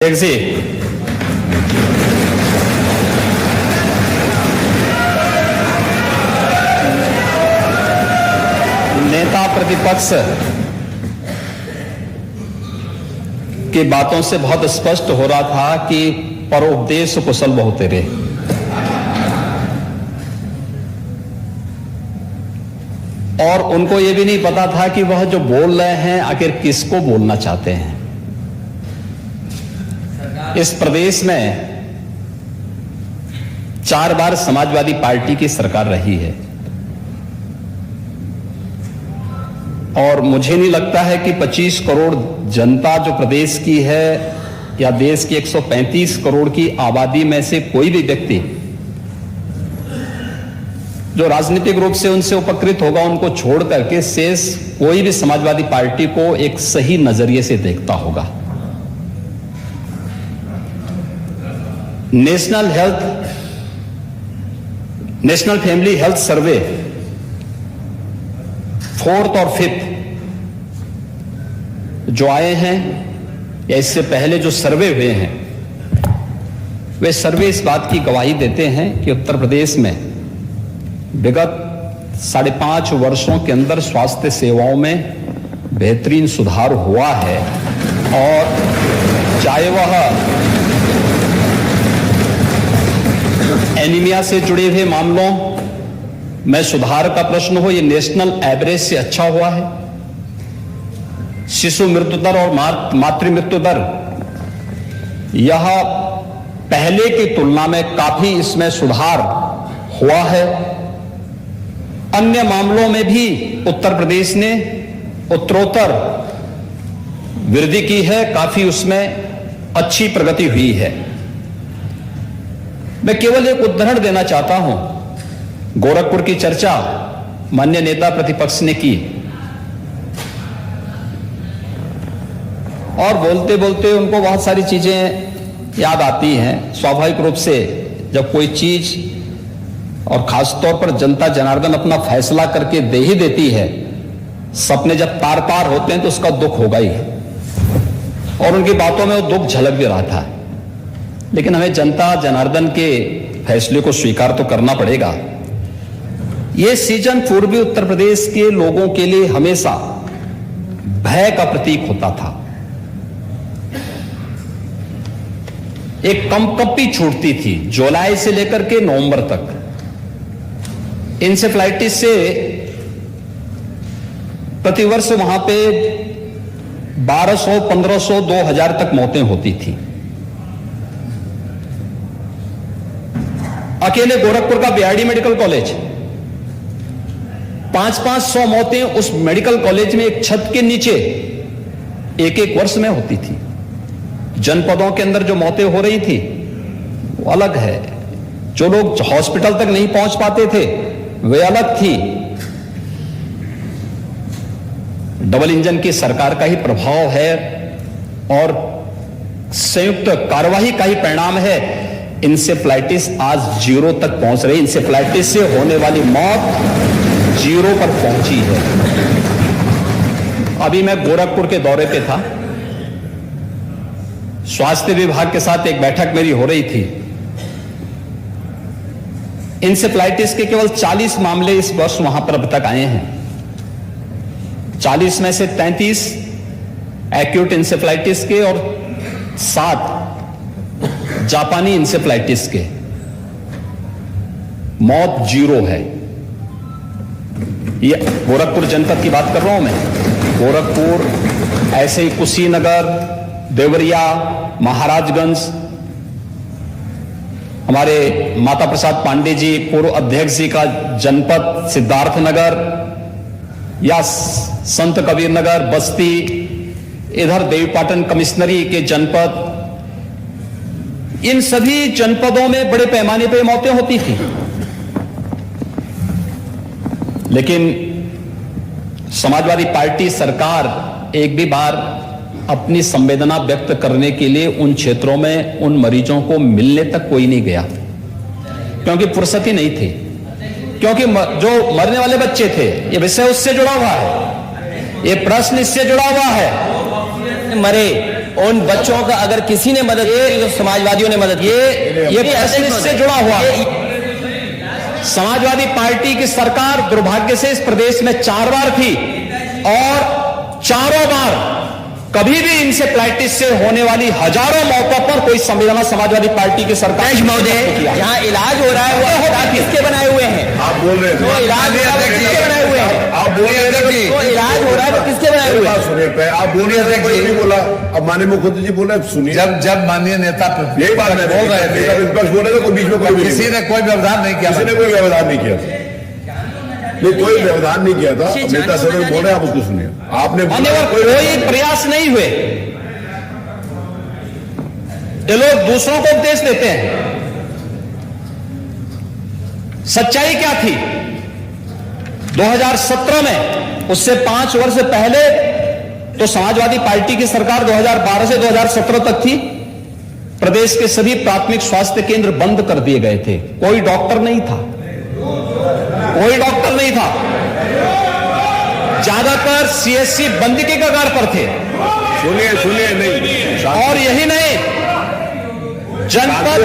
जी, नेता प्रतिपक्ष की बातों से बहुत स्पष्ट हो रहा था कि परोपदेश कुशल बहु तेरे। और उनको यह भी नहीं पता था कि वह जो बोल रहे हैं आखिर किसको बोलना चाहते हैं। इस प्रदेश में 4 बार समाजवादी पार्टी की सरकार रही है और मुझे नहीं लगता है कि 25 करोड़ जनता जो प्रदेश की है या देश की 135 करोड़ की आबादी में से कोई भी व्यक्ति जो राजनीतिक रूप से उनसे उपकृत होगा, उनको छोड़ करके शेष कोई भी समाजवादी पार्टी को एक सही नजरिए से देखता होगा। National family health survey 4th और 5th जो आए हैं या इससे पहले जो सर्वे हुए हैं, वे सर्वे इस बात की गवाही देते हैं कि उत्तर प्रदेश में विगत 5.5 वर्षों के अंदर स्वास्थ्य सेवाओं में बेहतरीन सुधार हुआ है। और चाहे वह एनीमिया से जुड़े हुए मामलों में सुधार का प्रश्न हो, यह नेशनल एवरेज से अच्छा हुआ है। शिशु मृत्यु दर और मातृ मृत्यु दर यह पहले की तुलना में काफी इसमें सुधार हुआ है। अन्य मामलों में भी उत्तर प्रदेश ने उत्तरोत्तर वृद्धि की है, काफी उसमें अच्छी प्रगति हुई है। मैं केवल एक उदाहरण देना चाहता हूं। गोरखपुर की चर्चा माननीय नेता प्रतिपक्ष ने की और बोलते बोलते उनको बहुत सारी चीजें याद आती हैं। स्वाभाविक रूप से जब कोई चीज और खासतौर पर जनता जनार्दन अपना फैसला करके दे ही देती है, सपने जब तार तार होते हैं तो उसका दुख होगा ही। और उनकी बातों में वो दुख झलक भी रहा था, लेकिन हमें जनता जनार्दन के फैसले को स्वीकार तो करना पड़ेगा। यह सीजन पूर्वी उत्तर प्रदेश के लोगों के लिए हमेशा भय का प्रतीक होता था। एक कंपकपी छूटती थी जुलाई से लेकर के नवंबर तक। इंसेफ्लाइटिस से प्रतिवर्ष वहां पे 1200, 1500, 2000 तक मौतें होती थी। अकेले गोरखपुर का बीआरडी मेडिकल कॉलेज 500 मौतें उस मेडिकल कॉलेज में एक छत के नीचे एक वर्ष में होती थी। जनपदों के अंदर जो मौतें हो रही थी वो अलग है। जो लोग हॉस्पिटल तक नहीं पहुंच पाते थे वे अलग थी। डबल इंजन की सरकार का ही प्रभाव है और संयुक्त कार्यवाही का ही परिणाम है। इंसेफ्लाइटिस आज 0 तक पहुंच रही। इंसेफ्लाइटिस से होने वाली मौत 0 पर पहुंची है। अभी मैं गोरखपुर के दौरे पे था। स्वास्थ्य विभाग के साथ एक बैठक मेरी हो रही थी। इंसेफ्लाइटिस के केवल 40 मामले इस वर्ष वहां पर अब तक आए हैं। 40 में से 33 एक्यूट इंसेफ्लाइटिस के और 7 जापानी इंसेफ्लाइटिस के। मौत 0 है। ये गोरखपुर जनपद की बात कर रहा हूं मैं। गोरखपुर, ऐसे ही कुशीनगर, देवरिया, महाराजगंज, हमारे माता प्रसाद पांडे जी पूर्व अध्यक्ष जी का जनपद सिद्धार्थनगर या संत कबीर नगर, बस्ती, इधर देवीपाटन कमिश्नरी के जनपद, इन सभी जनपदों में बड़े पैमाने पर मौतें होती थी। लेकिन समाजवादी पार्टी सरकार एक भी बार अपनी संवेदना व्यक्त करने के लिए उन क्षेत्रों में उन मरीजों को मिलने तक कोई नहीं गया, क्योंकि फुर्सत ही नहीं थी। क्योंकि जो मरने वाले बच्चे थे, ये विषय उससे जुड़ा हुआ है, ये प्रश्न इससे जुड़ा हुआ है। मरे उन बच्चों का अगर किसी ने मदद की तो समाजवादियों ने मदद की। ये प्रश्न से जुड़ा हुआ समाजवादी पार्टी की सरकार दुर्भाग्य से इस प्रदेश में 4 बार थी और चारों बार कभी भी इंसेफ्लाइटिस से होने वाली हजारों मौतों पर कोई संवेदना समाजवादी पार्टी की सरकार महोदय यहाँ इलाज हो रहा है वो किसके बनाए हुए हैं? आप बोल रहे थे इलाज किसके बनाए हुए हैं? आप बोल रहे थे तो इलाज हो रहा है तो किसके बनाए हुए हैं? सुनिए, आप बोल रहे थे कोई नहीं बोला, अब माननीय मुख्यमंत्री जी बोले, सुनिए। जब माननीय नेता यही बात मैं बोल रहे थे, विपक्ष बोले तो कोई बीच में कोई किसी ने कोई व्यवधान नहीं किया, किसी ने कोई व्यवधान नहीं किया, नहीं कोई व्यवधान नहीं किया था। नेता सदन बोले, आप उसको सुनिए। आपने कोई प्रयास नहीं हुए। ये लोग दूसरों को उपदेश देते हैं। सच्चाई क्या थी 2017 में? उससे 5 वर्ष पहले तो समाजवादी पार्टी की सरकार 2012 से 2017 तक थी। प्रदेश के सभी प्राथमिक स्वास्थ्य केंद्र बंद कर दिए गए थे। कोई डॉक्टर नहीं था, कोई डॉक्टर नहीं था। ज्यादातर सीएससी बंद के कगार पर थे। सुनिए नहीं, और यही नहीं, जनपद और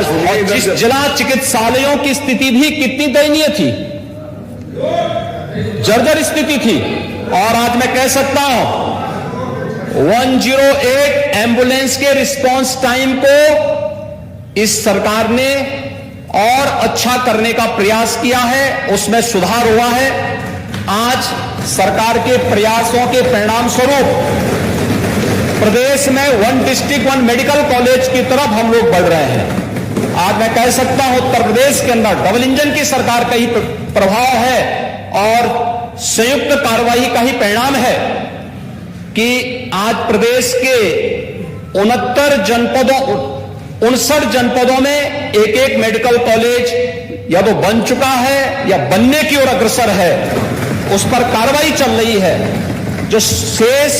जिला चिकित्सालयों की स्थिति भी कितनी दयनीय थी, जर्जर स्थिति थी। और आज मैं कह सकता हूं 108 एम्बुलेंस के रिस्पांस टाइम को इस सरकार ने और अच्छा करने का प्रयास किया है, उसमें सुधार हुआ है। आज सरकार के प्रयासों के परिणाम स्वरूप प्रदेश में 1 डिस्ट्रिक्ट 1 मेडिकल कॉलेज की तरफ हम लोग बढ़ रहे हैं। आज मैं कह सकता हूं उत्तर प्रदेश के अंदर डबल इंजन की सरकार का ही प्रभाव है और संयुक्त कार्रवाई का ही परिणाम है कि आज प्रदेश के 59 जनपदों में एक मेडिकल कॉलेज या तो बन चुका है या बनने की ओर अग्रसर है, उस पर कार्रवाई चल रही है। जो शेष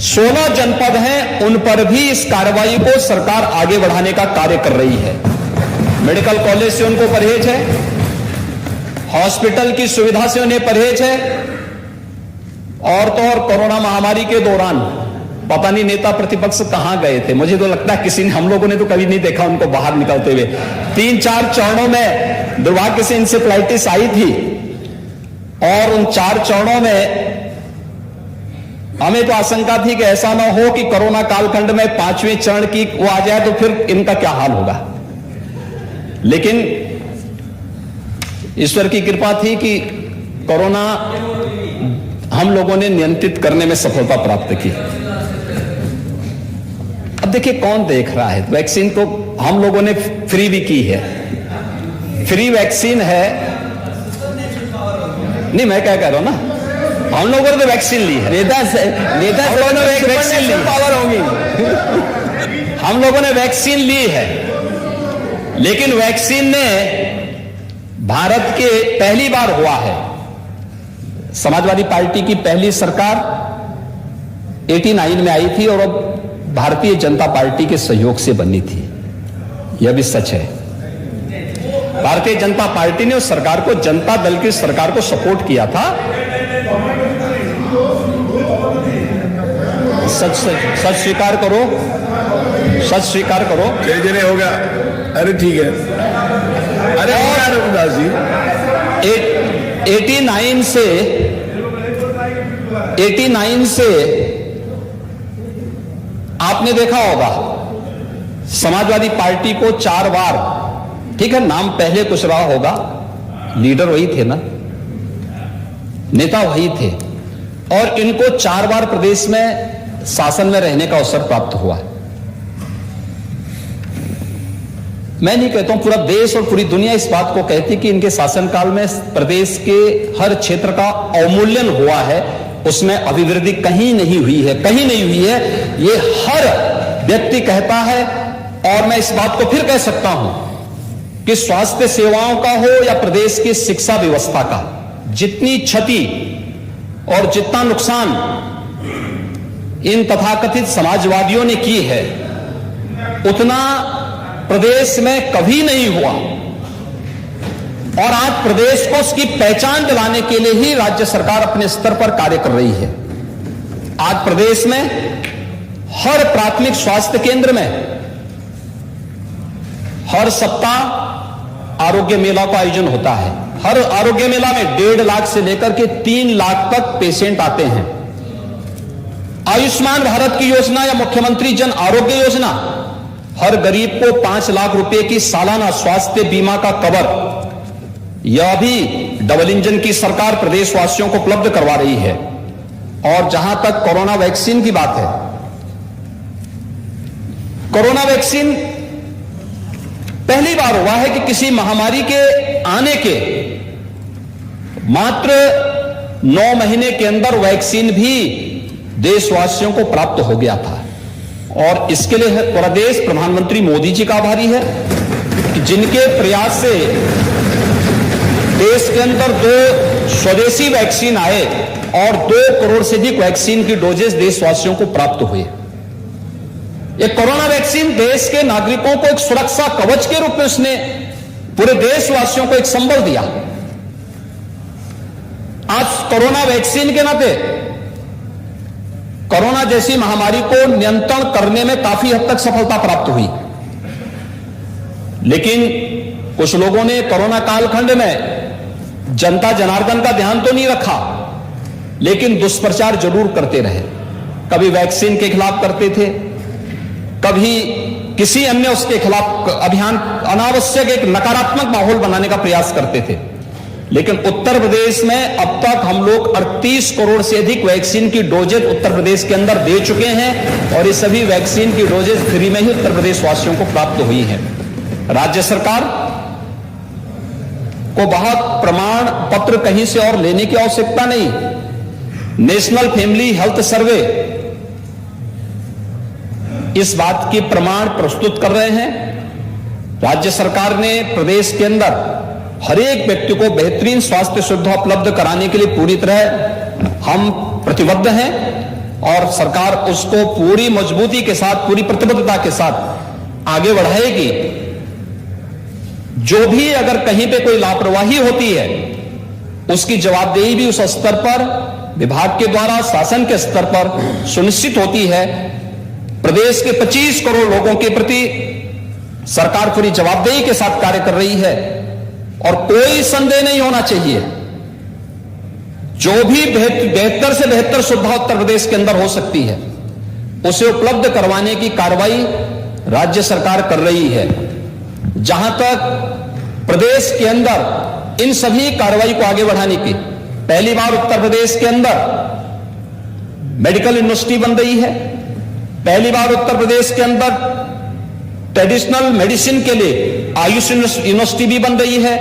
16 जनपद हैं उन पर भी इस कार्रवाई को सरकार आगे बढ़ाने का कार्य कर रही है। मेडिकल कॉलेज से उनको परहेज है, हॉस्पिटल की सुविधा से उन्हें परहेज है। और तो और कोरोना महामारी के दौरान पता नहीं नेता प्रतिपक्ष कहां गए थे, मुझे तो लगता है किसी ने, हम लोगों ने तो कभी नहीं देखा उनको बाहर निकलते हुए। 3-4 चरणों में दुर्भाग्य से इंसेफ्लाइटिस आई थी और उन 4 चरणों में हमें तो आशंका थी कि ऐसा ना हो कि कोरोना कालखंड में 5वें चरण की वो आ जाए तो फिर इनका क्या हाल होगा। लेकिन ईश्वर की कृपा थी कि कोरोना हम लोगों ने नियंत्रित करने में सफलता प्राप्त की। अब देखिए कौन देख रहा है, वैक्सीन तो हम लोगों ने फ्री भी की है, फ्री वैक्सीन है। नहीं मैं क्या कह रहा हूं ना, हम लोगों ने तो वैक्सीन ली है, नेता वैक्सीन ली, पावर होगी। हम लोगों ने वैक्सीन ली है, लेकिन वैक्सीन ने भारत के पहली बार हुआ है, समाजवादी पार्टी की पहली सरकार 89 में आई थी और अब भारतीय जनता पार्टी के सहयोग से बनी थी। यह भी सच है। भारतीय जनता पार्टी ने उस सरकार को, जनता दल की सरकार को सपोर्ट किया था। सच स्वीकार करो, सच स्वीकार करो। जने हो गया, अरे ठीक है, अरे रघुदास जी 89 से आपने देखा होगा समाजवादी पार्टी को 4 बार, ठीक है नाम पहले कुछ रहा होगा, लीडर वही थे ना, नेता वही थे, और इनको 4 बार प्रदेश में शासन में रहने का अवसर प्राप्त हुआ। मैं नहीं कहता हूं, पूरा देश और पूरी दुनिया इस बात को कहती कि इनके शासनकाल में प्रदेश के हर क्षेत्र का अवमूल्यन हुआ है, उसमें अभिवृद्धि कहीं नहीं हुई है, कहीं नहीं हुई है। ये हर व्यक्ति कहता है और मैं इस बात को फिर कह सकता हूं कि स्वास्थ्य सेवाओं का हो या प्रदेश की शिक्षा व्यवस्था का, जितनी क्षति और जितना नुकसान इन तथाकथित समाजवादियों ने की है उतना प्रदेश में कभी नहीं हुआ। और आज प्रदेश को उसकी पहचान दिलाने के लिए ही राज्य सरकार अपने स्तर पर कार्य कर रही है। आज प्रदेश में हर प्राथमिक स्वास्थ्य केंद्र में हर सप्ताह आरोग्य मेला का आयोजन होता है। हर आरोग्य मेला में 1.5 लाख से लेकर के 3 लाख तक पेशेंट आते हैं। आयुष्मान भारत की योजना या मुख्यमंत्री जन आरोग्य योजना हर गरीब को 5 लाख रुपए की सालाना स्वास्थ्य बीमा का कवर, यह भी डबल इंजन की सरकार प्रदेशवासियों को उपलब्ध करवा रही है। और जहां तक कोरोना वैक्सीन की बात है, कोरोना वैक्सीन पहली बार हुआ है कि किसी महामारी के आने के मात्र 9 महीने के अंदर वैक्सीन भी देशवासियों को प्राप्त हो गया था। और इसके लिए पूरा देश प्रधानमंत्री मोदी जी का आभारी है कि जिनके प्रयास से देश के अंदर 2 स्वदेशी वैक्सीन आए और 2 करोड़ से अधिक वैक्सीन की डोजेस देशवासियों को प्राप्त हुए। ये कोरोना वैक्सीन देश के नागरिकों को एक सुरक्षा कवच के रूप में उसने पूरे देशवासियों को एक संबल दिया। आज कोरोना वैक्सीन के नाते कोरोना जैसी महामारी को नियंत्रण करने में काफी हद तक सफलता प्राप्त हुई, लेकिन कुछ लोगों ने कोरोना कालखंड में जनता जनार्दन का ध्यान तो नहीं रखा, लेकिन दुष्प्रचार जरूर करते रहे। कभी वैक्सीन के खिलाफ करते थे, कभी किसी अन्य उसके खिलाफ अभियान, अनावश्यक एक नकारात्मक माहौल बनाने का प्रयास करते थे। लेकिन उत्तर प्रदेश में अब तक हम लोग 38 करोड़ से अधिक वैक्सीन की डोजेज उत्तर प्रदेश के अंदर दे चुके हैं और ये सभी वैक्सीन की डोजेज फ्री में ही उत्तर प्रदेश वासियों को प्राप्त हुई है। राज्य सरकार को बहुत प्रमाण पत्र कहीं से और लेने की आवश्यकता नहीं। नेशनल फैमिली हेल्थ सर्वे इस बात की प्रमाण प्रस्तुत कर रहे हैं। राज्य सरकार ने प्रदेश के अंदर हर एक व्यक्ति को बेहतरीन स्वास्थ्य सुविधा उपलब्ध कराने के लिए पूरी तरह हम प्रतिबद्ध हैं और सरकार उसको पूरी मजबूती के साथ, पूरी प्रतिबद्धता के साथ आगे बढ़ाएगी। जो भी अगर कहीं पे कोई लापरवाही होती है उसकी जवाबदेही भी उस स्तर पर विभाग के द्वारा, शासन के स्तर पर सुनिश्चित होती है। प्रदेश के 25 करोड़ लोगों के प्रति सरकार पूरी जवाबदेही के साथ कार्य कर रही है और कोई संदेह नहीं होना चाहिए, जो भी बेहतर से बेहतर सुविधा उत्तर प्रदेश के अंदर हो सकती है उसे उपलब्ध करवाने की कार्रवाई राज्य सरकार कर रही है। जहां तक प्रदेश के अंदर इन सभी कार्रवाई को आगे बढ़ाने की पहली बार उत्तर प्रदेश के अंदर मेडिकल यूनिवर्सिटी बन रही है। पहली बार उत्तर प्रदेश के अंदर ट्रेडिशनल मेडिसिन के लिए आयुष यूनिवर्सिटी भी बन रही है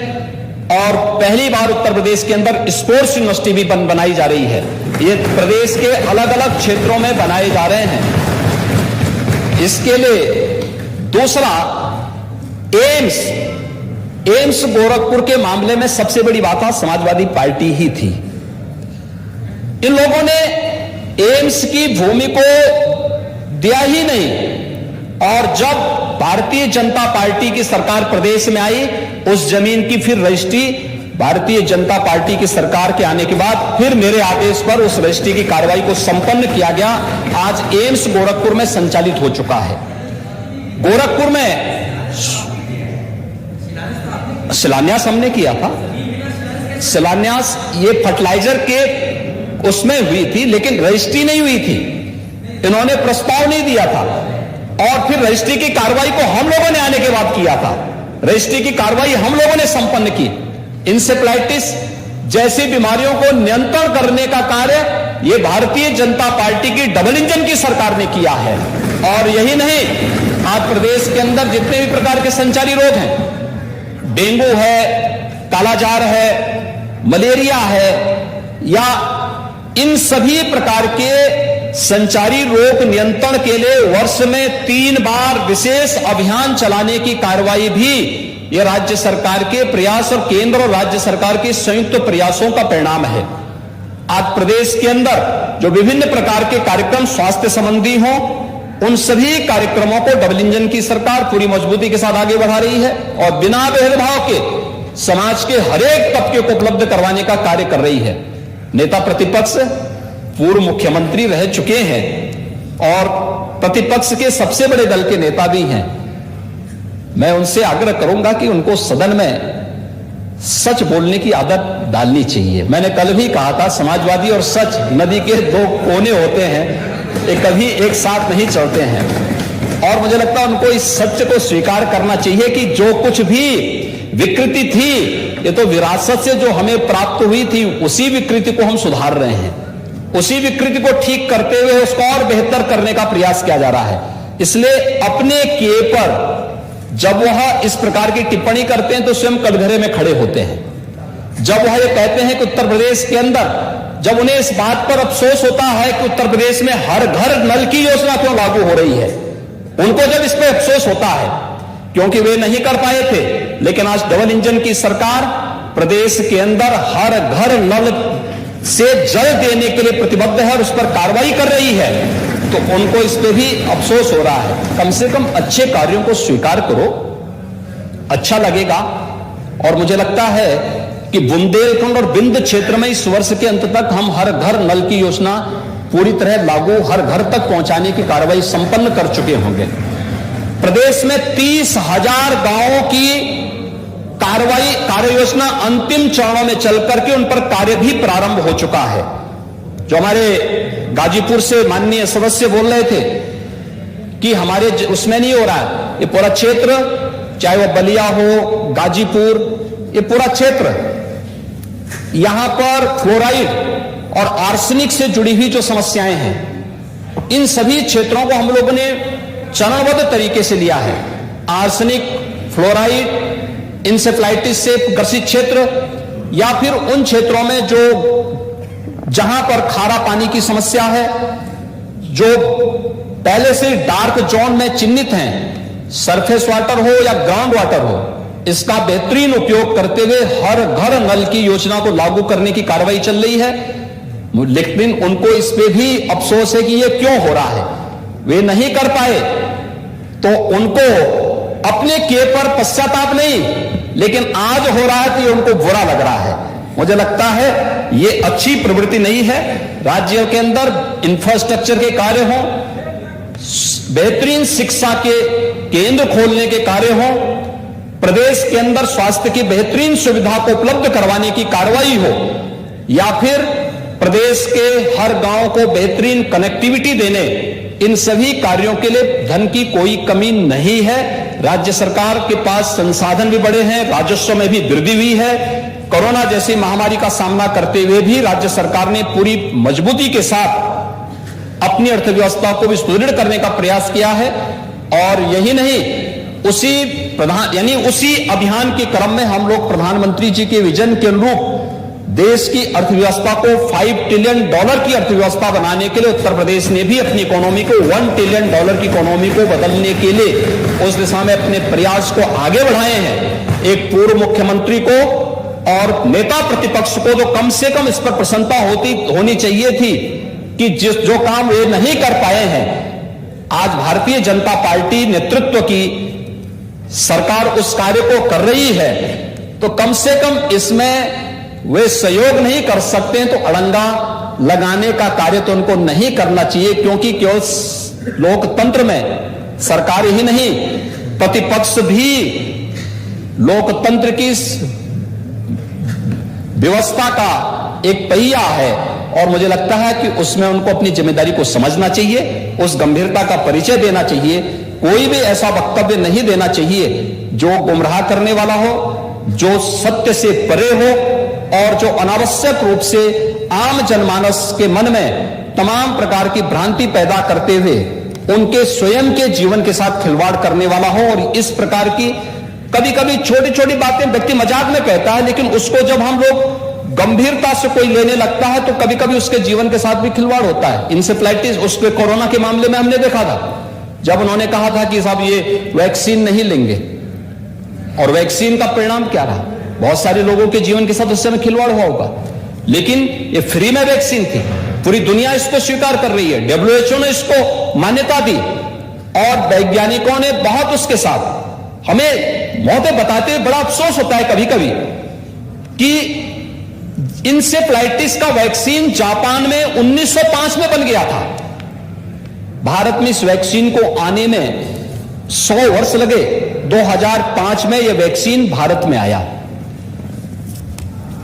और पहली बार उत्तर प्रदेश के अंदर स्पोर्ट्स यूनिवर्सिटी भी बनाई जा रही है। ये प्रदेश के अलग अलग क्षेत्रों में बनाए जा रहे हैं। इसके लिए दूसरा, एम्स गोरखपुर के मामले में सबसे बड़ी बात समाजवादी पार्टी ही थी। इन लोगों ने एम्स की भूमि को दिया ही नहीं और जब भारतीय जनता पार्टी की सरकार प्रदेश में आई उस जमीन की फिर रजिस्ट्री भारतीय जनता पार्टी की सरकार के आने के बाद फिर मेरे आदेश पर उस रजिस्ट्री की कार्रवाई को संपन्न किया गया। आज एम्स गोरखपुर में संचालित हो चुका है। गोरखपुर में शिलान्यास हमने किया था। शिलान्यास ये फर्टिलाइजर के उसमें हुई थी लेकिन रजिस्ट्री नहीं हुई थी। इन्होंने प्रस्ताव नहीं दिया था और फिर रजिस्ट्री की कार्रवाई को हम लोगों ने आने के बाद किया था। रजिस्ट्री की कार्रवाई हम लोगों ने संपन्न की। इंसेफ्लाइटिस जैसी बीमारियों को नियंत्रण करने का कार्य ये भारतीय जनता पार्टी की डबल इंजन की सरकार ने किया है। और यही नहीं, आज प्रदेश के अंदर जितने भी प्रकार के संचारी रोग हैं, डेंगू है, कालाजार है, मलेरिया है या इन सभी प्रकार के संचारी रोग नियंत्रण के लिए वर्ष में 3 बार विशेष अभियान चलाने की कार्रवाई भी यह राज्य सरकार के प्रयास और केंद्र और राज्य सरकार के संयुक्त प्रयासों का परिणाम है। आज प्रदेश के अंदर जो विभिन्न प्रकार के कार्यक्रम स्वास्थ्य संबंधी हों, उन सभी कार्यक्रमों को डबल इंजन की सरकार पूरी मजबूती के साथ आगे बढ़ा रही है और बिना भेदभाव के समाज के हर एक तबके को उपलब्ध करवाने का कार्य कर रही है। नेता प्रतिपक्ष पूर्व मुख्यमंत्री रह चुके हैं और प्रतिपक्ष के सबसे बड़े दल के नेता भी हैं, मैं उनसे आग्रह करूंगा कि उनको सदन में सच बोलने की आदत डालनी चाहिए। मैंने कल भी कहा था, समाजवादी और सच नदी के दो कोने होते हैं, ये कभी एक साथ नहीं चलते हैं। और मुझे लगता है उनको इस सत्य को स्वीकार करना चाहिए कि जो कुछ भी विकृति थी, ये तो विरासत से जो हमें प्राप्त हुई थी, उसी विकृति को हम सुधार रहे हैं, उसी विकृति को ठीक करते हुए उसको और बेहतर करने का प्रयास किया जा रहा है। इसलिए अपने किए पर जब वह इस प्रकार की टिप्पणी करते हैं तो स्वयं कटघरे में खड़े होते हैं। जब वह ये कहते हैं कि उत्तर प्रदेश के अंदर, जब उन्हें इस बात पर अफसोस होता है कि उत्तर प्रदेश में हर घर नल की योजना क्यों लागू हो रही है, उनको जब इस पर अफसोस होता है, क्योंकि वे नहीं कर पाए थे, लेकिन आज डबल इंजन की सरकार प्रदेश के अंदर हर घर नल से जल देने के लिए प्रतिबद्ध है और उस पर कार्रवाई कर रही है, तो उनको इस पे भी अफसोस हो रहा है। कम से कम अच्छे कार्यों को स्वीकार करो, अच्छा लगेगा। और मुझे लगता है कि बुंदेलखंड और बिंद क्षेत्र में इस वर्ष के अंत तक हम हर घर नल की योजना पूरी तरह लागू, हर घर तक पहुंचाने की कार्रवाई संपन्न कर चुके होंगे। प्रदेश में 30,000 गांवों की कार्य योजना अंतिम चरणों में चल करके उन पर कार्य भी प्रारंभ हो चुका है। जो हमारे गाजीपुर से माननीय सदस्य बोल रहे थे कि हमारे उसमें नहीं हो रहा है, ये पूरा क्षेत्र, चाहे वो बलिया हो, गाजीपुर, ये पूरा क्षेत्र, यहां पर फ्लोराइड और आर्सेनिक से जुड़ी हुई जो समस्याएं हैं, इन सभी क्षेत्रों को हम लोगों ने चरणबद्ध तरीके से लिया है। आर्सेनिक, फ्लोराइड, इंसेफ्लाइटिस से ग्रसित क्षेत्र, या फिर उन क्षेत्रों में जो जहां पर खारा पानी की समस्या है, जो पहले से डार्क जोन में चिन्हित हैं, सरफेस वाटर हो या ग्राउंड वाटर हो, इसका बेहतरीन उपयोग करते हुए हर घर नल की योजना को लागू करने की कार्रवाई चल रही है। लेकिन उनको इस पे भी अफसोस है कि ये क्यों हो रहा है, वे नहीं कर पाए, तो उनको अपने किए पर पश्चाताप नहीं, लेकिन आज हो रहा है तो ये उनको बुरा लग रहा है। मुझे लगता है ये अच्छी प्रवृत्ति नहीं है। राज्यों के अंदर इंफ्रास्ट्रक्चर के कार्य हो, बेहतरीन शिक्षा के केंद्र खोलने के कार्य हो, प्रदेश के अंदर स्वास्थ्य की बेहतरीन सुविधा को उपलब्ध करवाने की कार्रवाई हो, या फिर प्रदेश के हर गांव को बेहतरीन कनेक्टिविटी देने, इन सभी कार्यों के लिए धन की कोई कमी नहीं है। राज्य सरकार के पास संसाधन भी बड़े हैं, राजस्व में भी वृद्धि हुई है। कोरोना जैसी महामारी का सामना करते हुए भी राज्य सरकार ने पूरी मजबूती के साथ अपनी अर्थव्यवस्था को भी सुदृढ़ करने का प्रयास किया है। और यही नहीं, उसी अभियान के क्रम में हम लोग प्रधानमंत्री जी के विजन के अनुरूप देश की अर्थव्यवस्था को $5 ट्रिलियन की अर्थव्यवस्था बनाने के लिए उत्तर प्रदेश ने भी अपनी इकोनॉमी को $1 ट्रिलियन की इकोनॉमी को बदलने के लिए उस दिशा में अपने प्रयास को आगे बढ़ाए हैं। एक पूर्व मुख्यमंत्री को और नेता प्रतिपक्ष को तो कम से कम इस पर प्रसन्नता होनी चाहिए थी कि जो काम वे नहीं कर पाए हैं, आज भारतीय जनता पार्टी नेतृत्व की सरकार उस कार्य को कर रही है, तो कम से कम इसमें वे सहयोग नहीं कर सकते हैं तो अड़ंगा लगाने का कार्य तो उनको नहीं करना चाहिए, क्योंकि केवल लोकतंत्र में सरकार ही नहीं, प्रतिपक्ष भी लोकतंत्र की व्यवस्था का एक पहिया है। और मुझे लगता है कि उसमें उनको अपनी जिम्मेदारी को समझना चाहिए, उस गंभीरता का परिचय देना चाहिए। कोई भी ऐसा वक्तव्य नहीं देना चाहिए जो गुमराह करने वाला हो, जो सत्य से परे हो और जो अनावश्यक रूप से आम जनमानस के मन में तमाम प्रकार की भ्रांति पैदा करते हुए उनके स्वयं के जीवन के साथ खिलवाड़ करने वाला हो। और इस प्रकार की कभी कभी छोटी छोटी बातें व्यक्ति मजाक में कहता है, लेकिन उसको जब हम लोग गंभीरता से कोई लेने लगता है तो कभी कभी उसके जीवन के साथ भी खिलवाड़ होता है। इंसेफ्लाइटिस, उसके कोरोना के मामले में हमने देखा था, जब उन्होंने कहा था कि साहब ये वैक्सीन नहीं लेंगे, और वैक्सीन का परिणाम क्या रहा, बहुत सारे लोगों के जीवन के साथ उस समय खिलवाड़ हुआ होगा। लेकिन ये फ्री में वैक्सीन थी, पूरी दुनिया इसको स्वीकार कर रही है, WHO ने इसको मान्यता दी और वैज्ञानिकों ने बहुत उसके साथ हमें मौतें बताते हुए बड़ा अफसोस होता है कभी कभी कि इंसेफ्लाइटिस का वैक्सीन जापान में 1905 में बन गया था। भारत में इस वैक्सीन को आने में 100 वर्ष लगे। 2005 में यह वैक्सीन भारत में आया।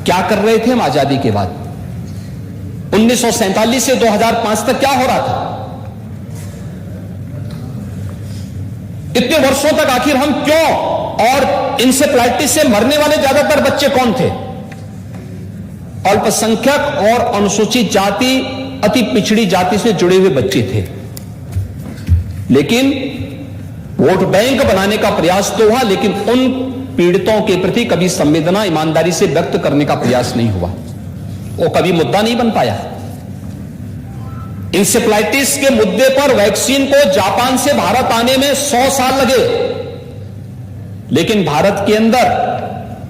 क्या कर रहे थे हम आजादी के बाद? 1947 से 2005 तक क्या हो रहा था? इतने वर्षों तक आखिर हम क्यों, और इंसेफ्लाइटिस से मरने वाले ज्यादातर बच्चे कौन थे? अल्पसंख्यक और अनुसूचित जाति, अति पिछड़ी जाति से जुड़े हुए बच्चे थे। लेकिन वोट बैंक बनाने का प्रयास तो हुआ, लेकिन उन पीड़ितों के प्रति कभी संवेदना ईमानदारी से व्यक्त करने का प्रयास नहीं हुआ। वो कभी मुद्दा नहीं बन पाया। इंसेफ्लाइटिस के मुद्दे पर वैक्सीन को जापान से भारत आने में 100 साल लगे, लेकिन भारत के अंदर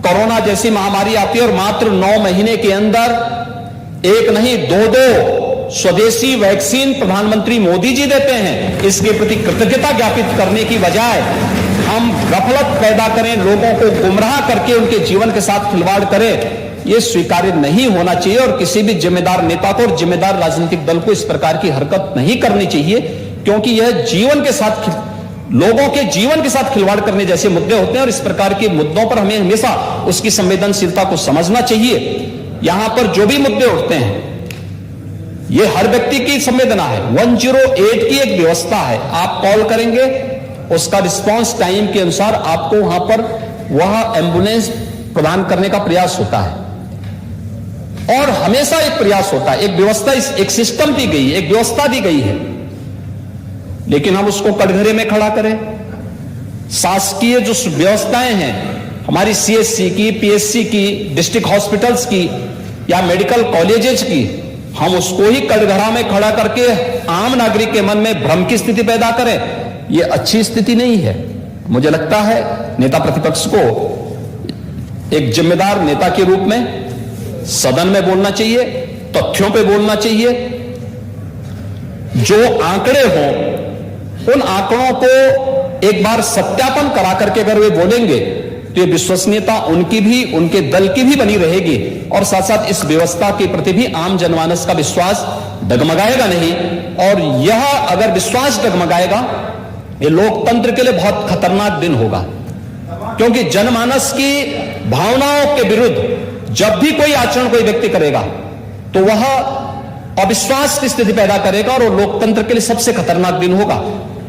कोरोना जैसी महामारी आती है और मात्र 9 महीने के अंदर एक नहीं 2 स्वदेशी वैक्सीन प्रधानमंत्री मोदी जी देते हैं। इसके प्रति कृतज्ञता ज्ञापित करने की बजाय हम गफलत पैदा करें, लोगों को गुमराह करके उनके जीवन के साथ खिलवाड़ करें, यह स्वीकार्य नहीं होना चाहिए। और किसी भी जिम्मेदार नेता को और जिम्मेदार राजनीतिक दल को इस प्रकार की हरकत नहीं करनी चाहिए, क्योंकि यह जीवन के साथ, लोगों के जीवन के साथ खिलवाड़ करने जैसे मुद्दे होते हैं। और इस प्रकार के मुद्दों पर हमें हमेशा उसकी संवेदनशीलता को समझना चाहिए। यहां पर जो भी मुद्दे उठते हैं, यह हर व्यक्ति की संवेदना है। 108 की एक व्यवस्था है, आप कॉल करेंगे, उसका रिस्पांस टाइम के अनुसार आपको वहां पर वह एम्बुलेंस प्रदान करने का प्रयास होता है। और हमेशा एक प्रयास होता है, एक व्यवस्था, एक सिस्टम दी गई है, एक व्यवस्था दी गई है, लेकिन हम उसको कटघरे में खड़ा करें। शासकीय जो व्यवस्थाएं हैं हमारी सीएचसी की, पीएचसी की, डिस्ट्रिक्ट हॉस्पिटल्स की या मेडिकल कॉलेजेस की, हम उसको ही कटघरा में खड़ा करके आम नागरिक के मन में भ्रम की स्थिति पैदा करें, यह अच्छी स्थिति नहीं है। मुझे लगता है नेता प्रतिपक्ष को एक जिम्मेदार नेता के रूप में सदन में बोलना चाहिए, तथ्यों पे बोलना चाहिए। जो आंकड़े हों, उन आंकड़ों को एक बार सत्यापन करा करके अगर वे बोलेंगे तो ये विश्वसनीयता उनकी भी, उनके दल की भी बनी रहेगी। और साथ साथ इस व्यवस्था के प्रति भी आम जनमानस का विश्वास डगमगाएगा नहीं। और यह अगर विश्वास डगमगाएगा, ये लोकतंत्र के लिए बहुत खतरनाक दिन होगा, क्योंकि जनमानस की भावनाओं के विरुद्ध जब भी कोई आचरण कोई व्यक्ति करेगा तो वह अविश्वास की स्थिति पैदा करेगा, और वो लोकतंत्र के लिए सबसे खतरनाक दिन होगा।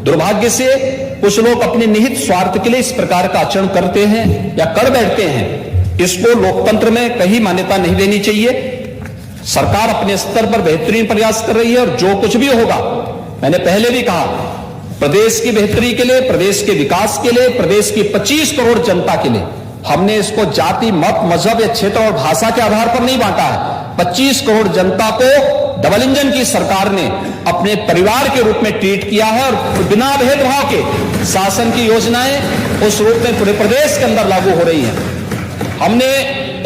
दुर्भाग्य से कुछ लोग अपने निहित स्वार्थ के लिए इस प्रकार का आचरण करते हैं या कर बैठते हैं। इसको लोकतंत्र में कहीं मान्यता नहीं देनी चाहिए। सरकार अपने स्तर पर बेहतरीन प्रयास कर रही है, और जो कुछ भी होगा, मैंने पहले भी कहा, प्रदेश की बेहतरी के लिए, प्रदेश के विकास के लिए, प्रदेश की 25 करोड़ जनता के लिए हमने इसको जाति, मत, मजहब या क्षेत्र और भाषा के आधार पर नहीं बांटा है। 25 करोड़ जनता को डबल इंजन की सरकार ने अपने परिवार के रूप में ट्रीट किया है, और बिना भेदभाव के शासन की योजनाएं उस रूप में पूरे प्रदेश के अंदर लागू हो रही हैं। हमने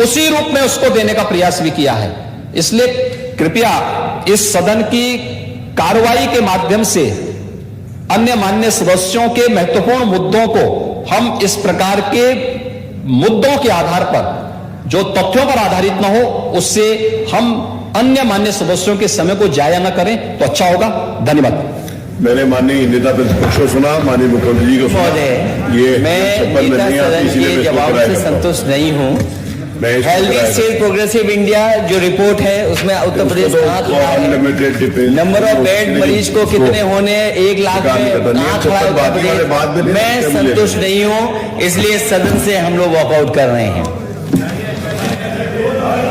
उसी रूप में उसको देने का प्रयास भी किया है। इसलिए कृपया इस सदन की कार्रवाई के माध्यम से अन्य माननीय सदस्यों के महत्वपूर्ण मुद्दों को हम इस प्रकार के मुद्दों के आधार पर, जो तथ्यों पर आधारित न हो, उससे हम अन्य माननीय सदस्यों के समय को जाया न करें तो अच्छा होगा। धन्यवाद। मैंने माननीय नेता प्रतिपक्ष को सुना, माननीय मुख्यमंत्री जी को सुना। मैं नेता सदन के जवाब से संतुष्ट नहीं हूँ। हेल्दी स्टेट प्रोग्रेसिव इंडिया जो रिपोर्ट है उसमें Uttar Pradesh number of bed मरीज को कितने होने, 1 लाख में कहाँ खड़ा है उत्तर प्रदेश। मैं संतुष्ट नहीं हूँ, इसलिए सदन से हम लोग वॉकआउट कर रहे हैं।